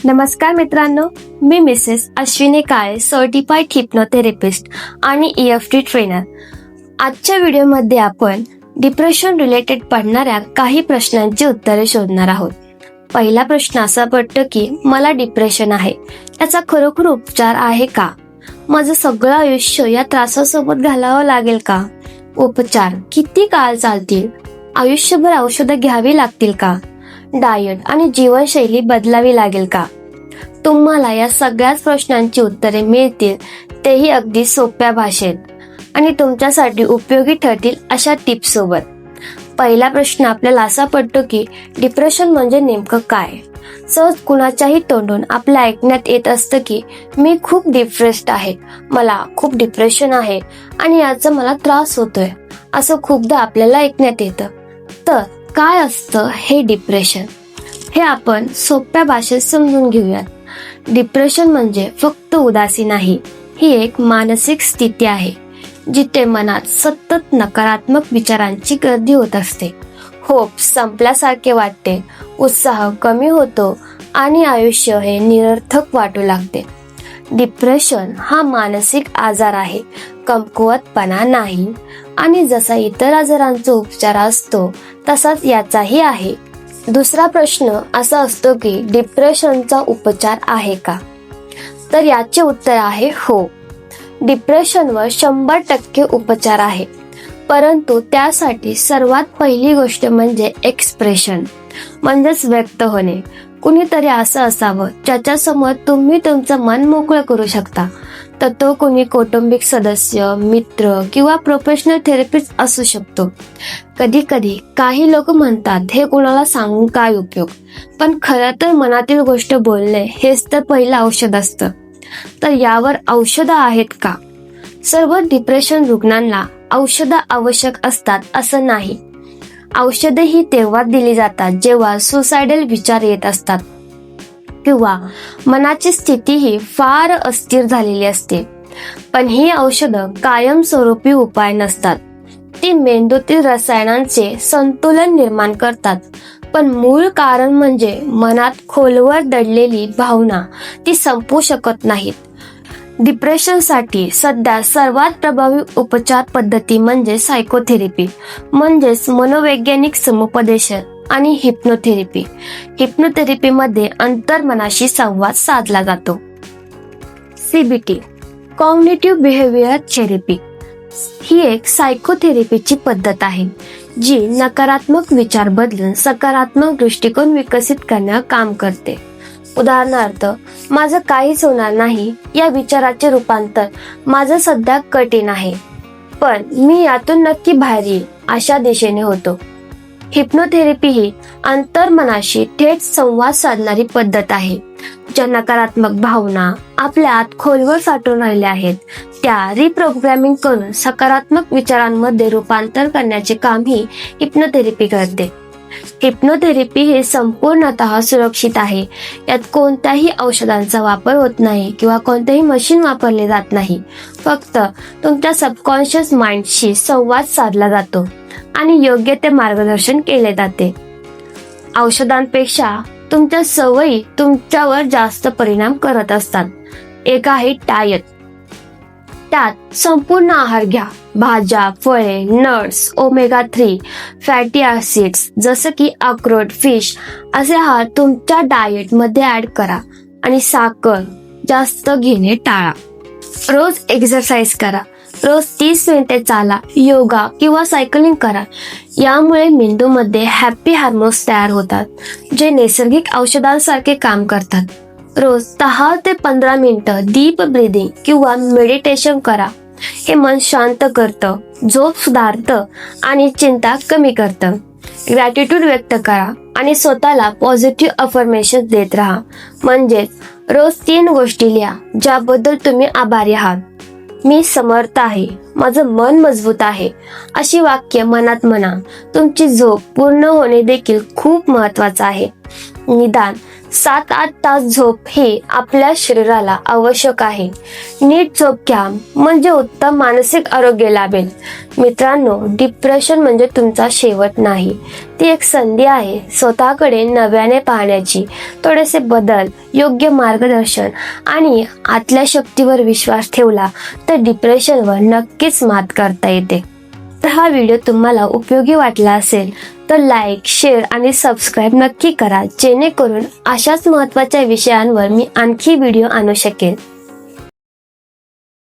नमस्कार मित्रांनो, मी मिसेस अश्विनी काळे, सर्टिफाईड हिप्नोथेरपिस्ट आणि EFT ट्रेनर. आजच्या व्हिडिओमध्ये आपण डिप्रेशन रिलेटेड पडणाऱ्या काही प्रश्नांची उत्तरे शोधणार आहोत. पहिला प्रश्न असा पडतो की मला डिप्रेशन आहे, याचा खरोखर उपचार आहे का? माझं सगळं आयुष्य या त्रासासोबत घालावं लागेल का? उपचार किती काळ चालतील? आयुष्यभर औषधं घ्यावी लागतील का? डाएट आणि जीवनशैली बदलावी लागेल का? तुम्हाला या सगळ्याच प्रश्नांची उत्तरे मिळतील, तेही अगदी सोप्या भाषेत आणि तुमच्यासाठी उपयोगी ठरतील अशा टिप्स सोबत. पहिला प्रश्न आपल्याला असा पडतो की डिप्रेशन म्हणजे नेमकं काय? सहज कुणाच्याही तोंडून आपल्या ऐकण्यात येत असतं की मी खूप डिप्रेस्ड आहे, मला खूप डिप्रेशन आहे आणि याचा मला त्रास होतोय, असं खूपदा आपल्याला ऐकण्यात येतं. तर काय असतं हे डिप्रेशन? हे आपण सोप्या भाषेत समजून घेऊयात. डिप्रेशन म्हणजे फक्त उदासी नाही, ही एक मानसिक स्थिती आहे जिथे मनात सतत नकारात्मक विचारांची गर्दी होत असते. होप संपल्यासारखे वाटते, उत्साह कमी होतो आणि आयुष्य हे निरर्थक वाटू लागते. डिप्रेशन हा मानसिक आजार आहे, कमकुवतपणा नाही. आणि जसा इतर आजारांचा उपचार असतो तसाच याचाही आहे. दुसरा प्रश्न असा असतो की डिप्रेशनचा उपचार आहे का? तर याचे उत्तर आहे हो. डिप्रेशनवर 100% उपचार आहे, परंतु त्यासाठी सर्वात पहिली गोष्ट म्हणजे एक्सप्रेशन, म्हणजेच व्यक्त होणे. कुणीतरी असं असावं ज्याच्या समोर तुम्ही तुमचं मन मोकळं करू शकता. तर तो कोणी कौटुंबिक सदस्य, मित्र किंवा प्रोफेशनल थेरपिस्ट असू शकतो. कधी कधी काही लोक म्हणतात हे कुणाला सांगून काय उपयोग, पण खरं तर मनातील गोष्ट बोलणे हेच तर पहिलं औषध असतं. तर यावर औषधं आहेत का? सर्व डिप्रेशन रुग्णांना औषधं आवश्यक असतात असं नाही. औषधे ही तेव्हा दिली जातात जेव्हा सुसायडल विचार येत असतात किंवा मनाची स्थिती ही फार अस्थिर झालेली असते. पण ही औषधं कायमस्वरूपी उपाय नसतात. ती मेंदूतील रसायनांचे संतुलन निर्माण करतात, पण मूळ कारण म्हणजे मनात खोलवर दडलेली भावना ती संपू शकत नाहीत. डिप्रेशनसाठी सध्या सर्वात प्रभावी उपचार पद्धती म्हणजे सायकोथेरपी, म्हणजेच मनोवैज्ञानिक समुपदेशन आणि हिप्नोथेरपी. हिप्नोथेरपीमध्ये अंतर्मनाशी संवाद साधला जातो. CBT, कॉग्निटिव्ह बिहेवियर थेरपी, ही एक सायकोथेरपीची पद्धत आहे जी नकारात्मक विचार बदलून सकारात्मक दृष्टिकोन विकसित करण्यावर काम करते. उदाहरणार्थ, माझं काहीच होणार नाही या विचाराचे रूपांतर माझं सध्या कठीण आहे, पण मी यातून नक्की बाहेर येईल अशा दिशेने होतो. हिप्नोथेरपी ही अंतर्मनाशी थेट संवाद साधणारी पद्धत आहे. ज्या नकारात्मक भावना आपल्या आत खोलवर साठून राहिल्या आहेत त्या रिप्रोग्रॅमिंग करून सकारात्मक विचारांमध्ये रूपांतर करण्याचे काम ही हिप्नोथेरपी करते. हिप्नोथेरपी ही संपूर्णतः सुरक्षित आहे. यात कोणत्याही औषधांचा वापर होत नाही किंवा कोणतेही मशीन वापरले जात नाही. फक्त तुमच्या सबकॉन्शियस माइंडशी संवाद साधला जातो आणि योग्य ते मार्गदर्शन केले जाते. औषधांपेक्षा तुमच्या सवयी तुमच्यावर जास्त परिणाम करत असतात. एक आहे डाएट. त्यात संपूर्ण आहार घ्या. भाज्या, फळे, नट्स, ओमेगा 3 फॅटी ऍसिड्स जसं की अक्रोड, फिश असे आहार तुमच्या डाएट मध्ये ऍड करा आणि साखर जास्त घेणे टाळा. रोज एक्सरसाइज करा. रोज 30 मिनिटे चाला, योगा किंवा सायकलिंग करा. यामुळे मेंदूमध्ये हॅपी हार्मोन्स तयार होतात, जे नैसर्गिक औषधांसारखे काम करतात. रोज 10 ते 15 मिनिटं डीप ब्रीदिंग किंवा मेडिटेशन करा. हे मन शांत करतं, झोप सुधारतं आणि चिंता कमी करतं. ग्रॅटिट्यूड व्यक्त करा आणि स्वतःला पॉझिटिव्ह अफर्मेशन देत राहा. म्हणजेच रोज 3 गोष्टी लिहा ज्याबद्दल तुम्ही आभारी आहात. मी समर्थ आहे, माझं मन मजबूत आहे अशी वाक्य मनात म्हणा. तुमची झोप पूर्ण होणे देखील खूप महत्वाचं आहे. निदान 7-8 तास झोप हे आपल्या शरीराला आवश्यक आहे. नीट झोप घ्या म्हणजे उत्तम मानसिक आरोग्य लाभेल. मित्रांनो, डिप्रेशन म्हणजे तुमचा शेवट नाही, ती एक संधी आहे स्वतःकडे नव्याने पाहण्याची. थोडेसे बदल, योग्य मार्गदर्शन आणि आतल्या शक्तीवर विश्वास ठेवला तर डिप्रेशनवर नक्कीच मात करता येते. तर हा व्हिडिओ तुम्हाला उपयोगी वाटला असेल तर लाईक, शेअर आणि सबस्क्राईब नक्की करा, जेणेकरून अशाच महत्त्वाच्या विषयांवर मी आणखी व्हिडिओ आणू शकेन.